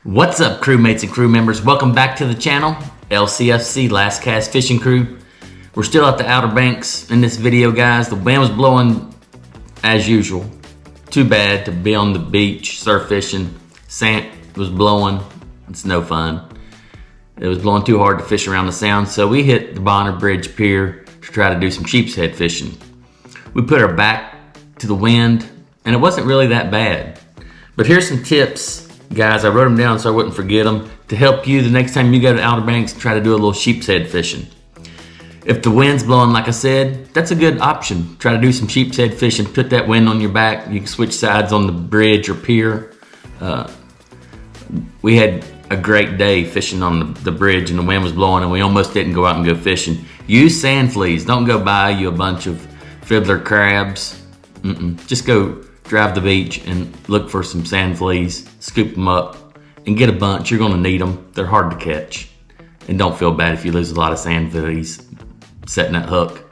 What's up, crewmates and crew members? Welcome back to the channel, LCFC, Last Cast Fishing Crew. We're still at the Outer Banks in this video, guys. The wind was blowing as usual. Too bad to be on the beach surf fishing. Sand was blowing. It's no fun. It was blowing too hard to fish around the sound, so we hit the Bonner Bridge Pier to try to do some sheepshead fishing. We put our back to the wind, and it wasn't really that bad. But here's some tips, guys. I wrote them down so I wouldn't forget them, to help you the next time you go to Outer Banks and try to do a little sheepshead fishing. If the wind's blowing, like I said, that's a good option. Try to do some sheepshead fishing. Put that wind on your back. You can switch sides on the bridge or pier. We had a great day fishing on the bridge, and the wind was blowing, and we almost didn't go out and go fishing. Use sand fleas. Don't go buy you a bunch of fiddler crabs. Just go drive the beach and look for some sand fleas, scoop them up, and get a bunch. You're gonna need them. They're hard to catch. And don't feel bad if you lose a lot of sand fleas setting that hook.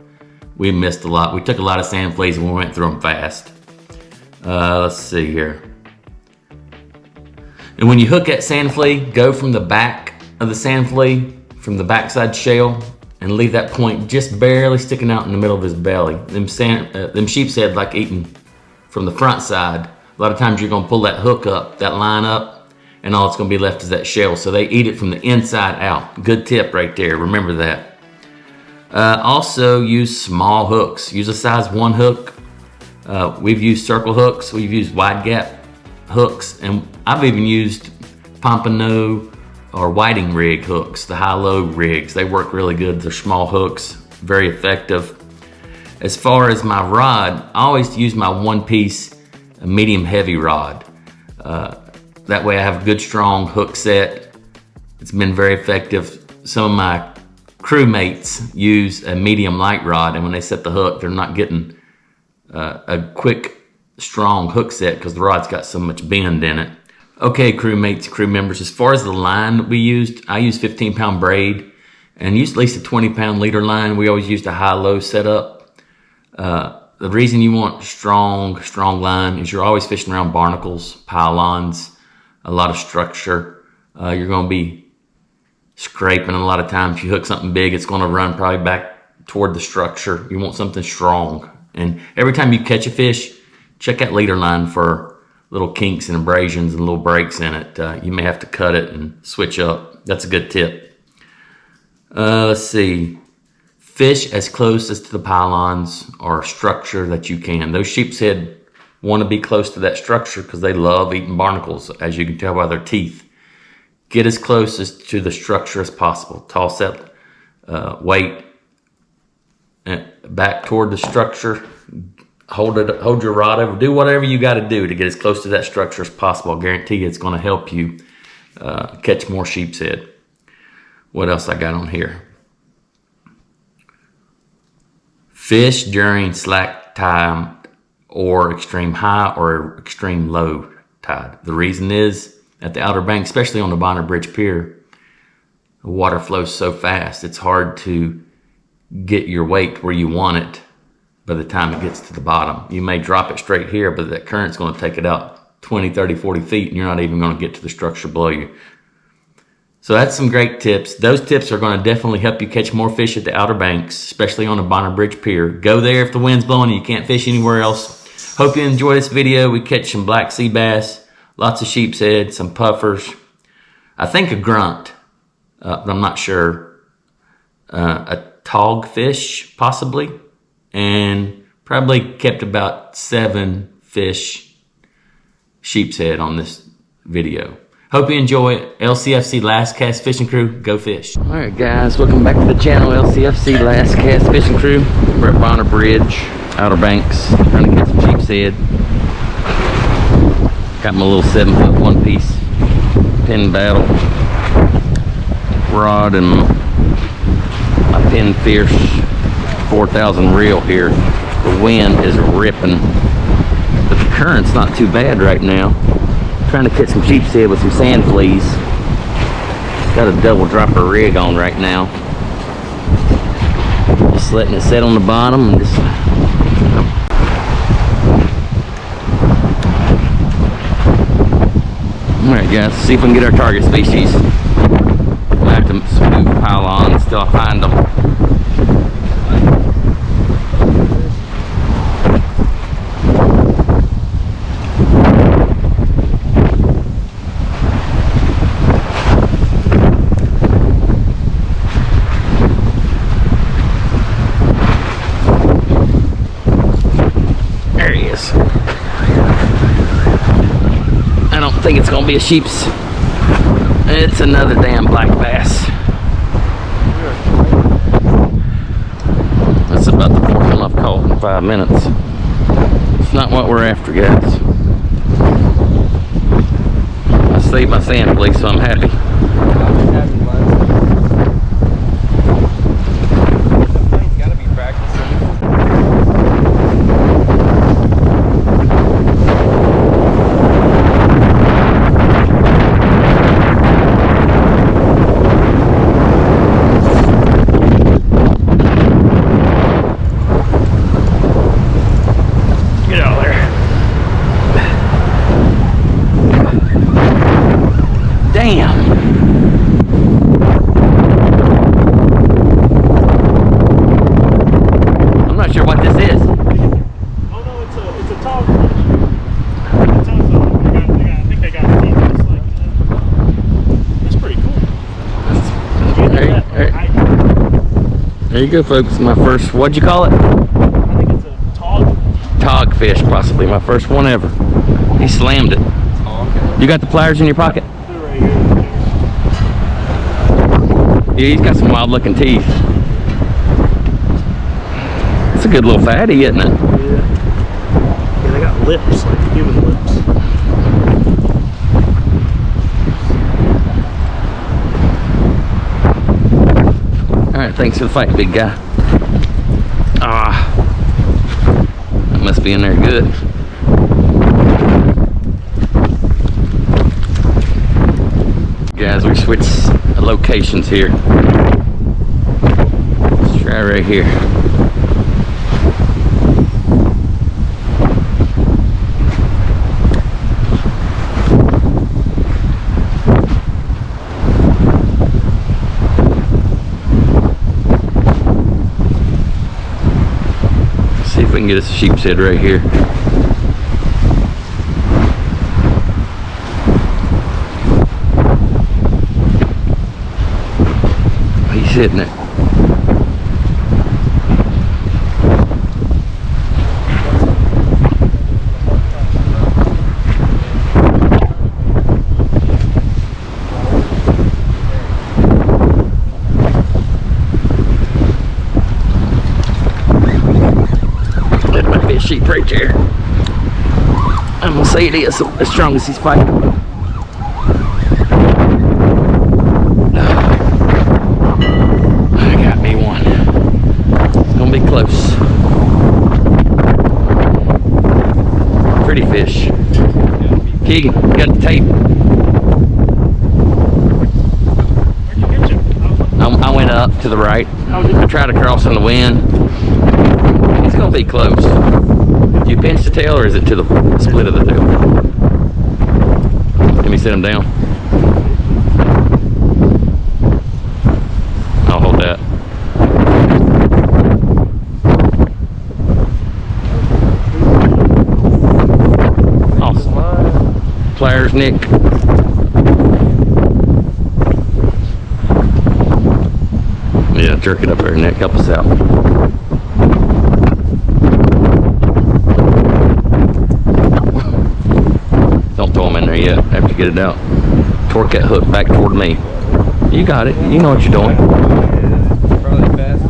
We missed a lot. We took a lot of sand fleas and we went through them fast. Let's see here. And when you hook that sand flea, go from the back of the sand flea, from the backside shell, and leave that point just barely sticking out in the middle of his belly. Them sheepshead like eating from the front side. A lot of times you're gonna pull that hook up, that line up, and all it's gonna be left is that shell. So they eat it from the inside out. Good tip right there, remember that. Also use small hooks. Use a size 1 hook. We've used circle hooks, we've used wide gap hooks, and I've even used pompano or whiting rig hooks, the high-low rigs. They work really good. They're small hooks, very effective. As far as my rod, I always use my one-piece medium heavy rod. That way I have a good strong hook set. It's been very effective. Some of my crewmates use a medium light rod, and when they set the hook, they're not getting a quick, strong hook set because the rod's got so much bend in it. Okay, crewmates, crew members, as far as the line that we used, I used 15-pound braid and used at least a 20-pound leader line. We always used a high-low setup. The reason you want strong line is you're always fishing around barnacles, pylons, a lot of structure. You're going to be scraping a lot of times. If you hook something big, it's going to run probably back toward the structure. You want something strong. And every time you catch a fish, check that leader line for little kinks and abrasions and little breaks in it. You may have to cut it and switch up. That's a good tip. Let's see. Fish as close as to the pylons or structure that you can. Those sheepshead want to be close to that structure because they love eating barnacles, as you can tell by their teeth. Get as close as to the structure as possible. Toss that weight back toward the structure. Hold your rod over. Do whatever you got to do to get as close to that structure as possible. I guarantee you it's going to help you catch more sheepshead. What else I got on here? Fish during slack tide or extreme high or extreme low tide. The reason is, at the Outer Banks, especially on the Bonner Bridge Pier, the water flows so fast, it's hard to get your weight where you want it by the time it gets to the bottom. You may drop it straight here, but that current's going to take it out 20, 30, 40 feet, and you're not even going to get to the structure below you. So that's some great tips. Those tips are going to definitely help you catch more fish at the Outer Banks, especially on the Bonner Bridge Pier. Go there if the wind's blowing and you can't fish anywhere else. Hope you enjoy this video. We catch some black sea bass, lots of sheepshead, some puffers, I think a grunt, but I'm not sure, a togfish possibly, and probably kept about 7 fish sheepshead on this video. Hope you enjoy it. LCFC Last Cast Fishing Crew, go fish. All right, guys, welcome back to the channel. LCFC Last Cast Fishing Crew. We're at Bonner Bridge, Outer Banks, trying to catch some sheepshead. Got my little 7-foot one-piece pin battle rod and my Pin Fierce 4,000 reel here. The wind is ripping, but the current's not too bad right now. Trying to catch some sheepshead with some sand fleas. Got a double dropper rig on right now. Just letting it sit on the bottom and just. Alright guys, see if we can get our target species. We'll have to move pile on until I find them. There he is. I don't think it's gonna be a sheep's. It's another damn black bass. That's about the fourth one I've caught in 5 minutes. It's not what we're after, guys. I saved my sand fleece, so I'm happy. There you go, folks. My first, what'd you call it? I think it's a tog. Togfish, possibly. My first one ever. He slammed it. Oh, okay. You got the pliers in your pocket? They're right here. Yeah, he's got some wild looking teeth. It's a good little fatty, isn't it? Yeah. Yeah, they got lips, like human lips. Alright, thanks for the fight, big guy. Ah, that must be in there good. Guys, we switched locations here. Let's try right here. See if we can get us a sheepshead right here. He's hitting it. Sheep right there. I'm gonna say it is as strong as he's fighting. I got me one. It's gonna be close. Pretty fish. Keegan, you got the tape. Where'd you get him? I went up to the right. I tried to cross in the wind. It's gonna be close. Do you pinch the tail or is it to the split of the tail? Let me set him down. I'll hold that. Awesome. Pliers, Nick. Yeah, jerk it up there, Nick. Help us out. Don't throw them in there yet. After you get it out, torque that hook back toward me. You got it. You know what you're doing. Probably faster.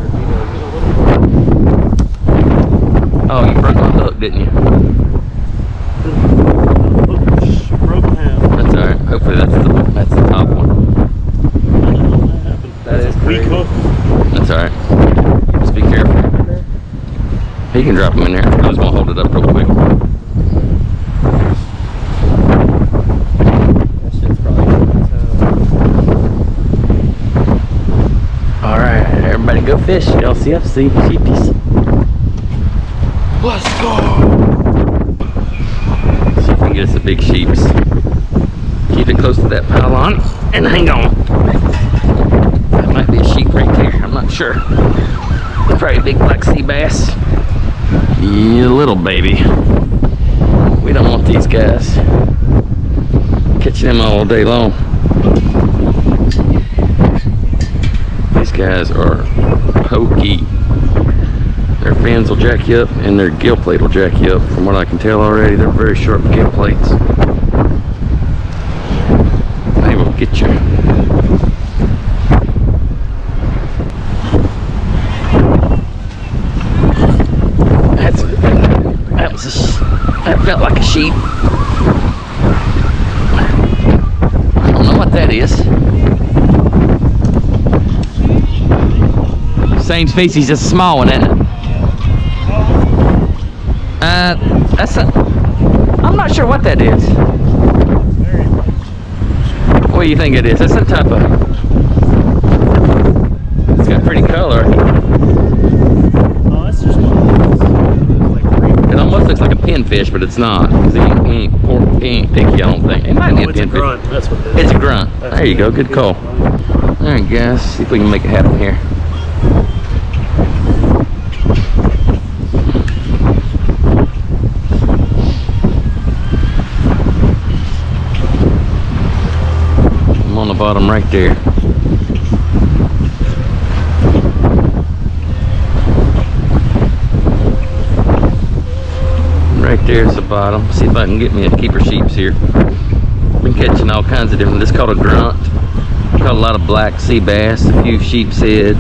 Oh, you broke my hook, didn't you? Broke in half. That's all right. Hopefully that's the top one. I don't know what happened. That is Weak crazy. hook. That's all right. Just be careful. He can drop them in there. I was gonna hold it up real quick. That shit's probably fish, LCFC, sheepies. Let's go! See if we can get us a big sheeps. Keep it close to that pylon and hang on. That might be a sheep right there, I'm not sure. Probably a big black sea bass. Yeah, little baby. We don't want these guys. Catching them all day long. These guys are pokey. Their fins will jack you up and their gill plate will jack you up. From what I can tell already, they're very sharp gill plates. They will get you. That felt like a sheep. I don't know what that is. Same species, just a small one, isn't it? I'm not sure what that is. What do you think it is? That's some type of... It's got pretty color. Oh, that's just one. It almost looks like a pinfish, but it's not. He ain't picky, I don't think. It might be a It's a pinfish. grunt. That's what it is. It's a grunt. There you go, good call. Alright guys, see if we can make it happen here. I'm on the bottom right there. Right there's the bottom. See if I can get me a keeper sheeps here. Been catching all kinds of different. This is called a grunt. Caught a lot of black sea bass, a few sheepshead.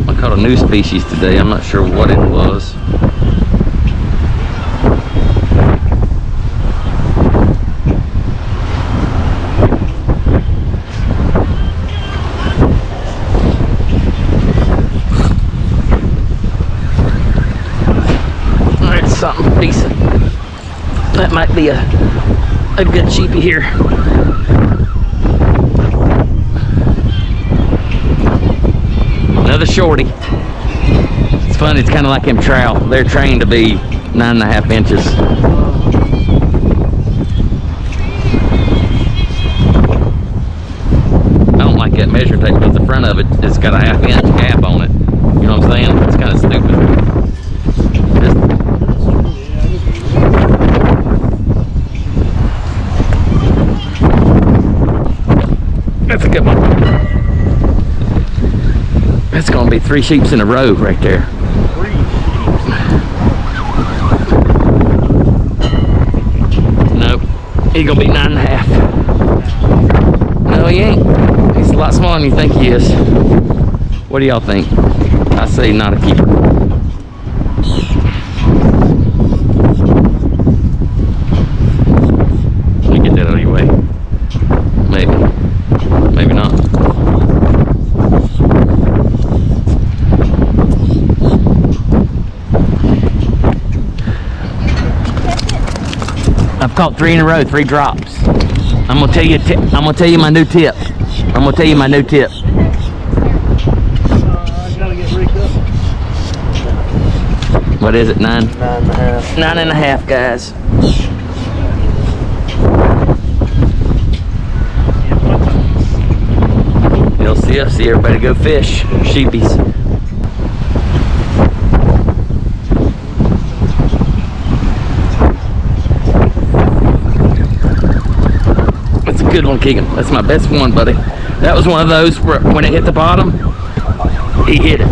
I caught a new species today. I'm not sure what it was. Something decent. That might be a good sheepy here. Another shorty. It's funny, it's kind of like them trout. They're trained to be 9.5 inches. I don't like that measuring tape because the front of it has got a 1/2 inch gap on it. You know what I'm saying? It's kind of stupid. That's a good one. That's gonna be 3 sheeps in a row right there. Nope. He's gonna be 9.5. No, he ain't. He's a lot smaller than you think he is. What do y'all think? I say not a keeper. Let me get that out of your way. Maybe. Maybe not. I've caught 3 in a row, 3 drops. I'm gonna tell you. I'm gonna tell you my new tip. I'm gonna tell you my new tip. I gotta get rigged up. What is it? 9? 9.5. 9.5, guys. LCFC, everybody go fish. Sheepies. That's a good one, Keegan. That's my best one, buddy. That was one of those where when it hit the bottom, he hit it.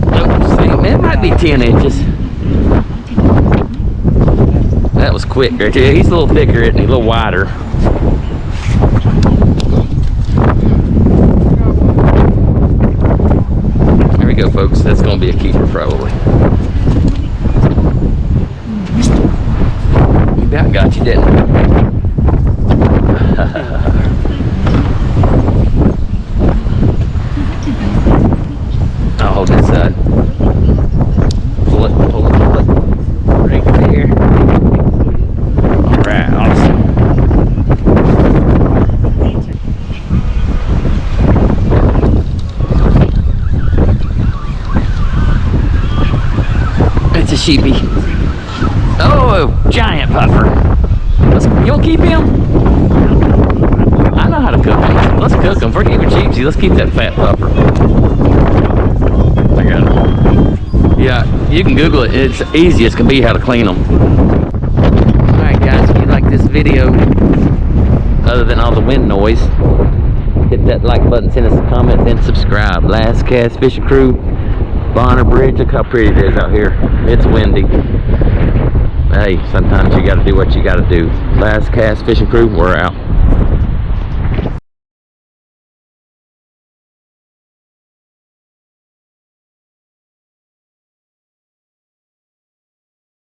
Nope, see, it might be 10 inches. That was quick right there. He's a little thicker, isn't he? A little wider. There we go, folks. That's going to be a keeper, probably. Maybe I got you, didn't I? I'll hold this side. Pull it, pull it, pull it. Right there. Alright, awesome. sheepy. Oh, giant puffer. You'll keep him? I know how to cook him. Let's cook him. If we're keeping sheepsy, let's keep that fat puffer. I got it. Yeah, you can Google it. It's easy as can be how to clean them. Alright guys, if you like this video, other than all the wind noise, hit that like button, send us a comment, and subscribe. Last Cast Fishing Crew, Bonner Bridge. Look how pretty it is out here. It's windy. Hey, sometimes you gotta do what you gotta do. Last Cast Fishing Crew, we're out.